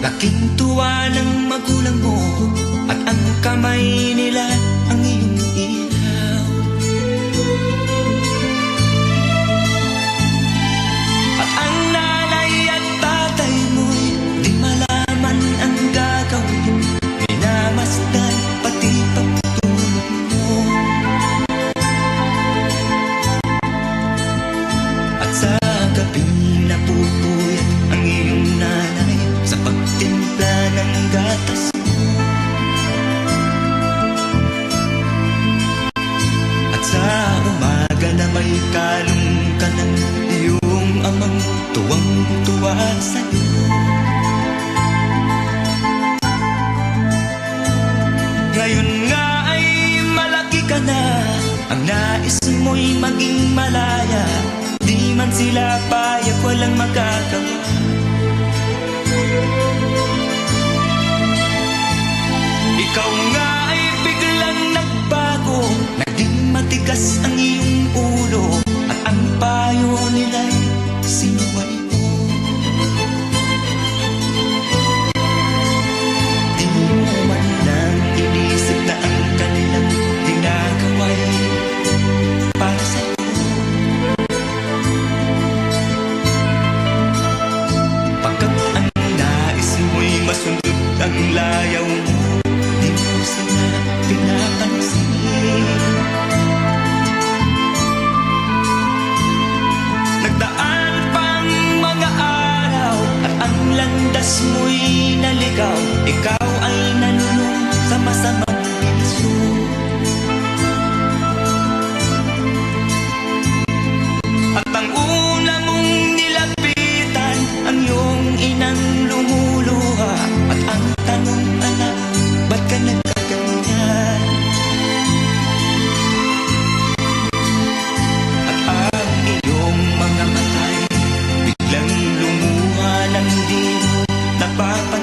Laking tuwa ng magulang mo at ang kamay nila ang iyong ilaw. At ang nanay at tatay mo'y di malaman ang gagawin, minamasdan pati pagtulog mo. At sa gabi napupuyat ang iyong nanay sa pagtimpla ng gatas mo. At sa umaga na may kalong ka ng iyong amang tuwang-tuwa sa'yo. Ngayon nga ay malaki ka na, ang nais mo'y maging malaya. Di man sila payag, walang magagawa. Ikaw nga ay biglang nagbago, naging matigas ang iyong ulo, at ang payo nila'y sinuway mo. Di mo man lang inisip na ang kanilang ginagawa'y para sa'yo. Pagkat ang nais mo'y masundot ang layaw mo, di mo sila pinapansin. Nagdaan pang mga araw at ang landas mo'y naligaw. Ikaw ay nanulong sa masamang bisyo. At ang una mong nilapitan, ang iyong inang lumuluha. At ang tanong, anak, ba't ka nagkaganyan? At ang iyong mga matay biglang lumuha ng di mo napapagod.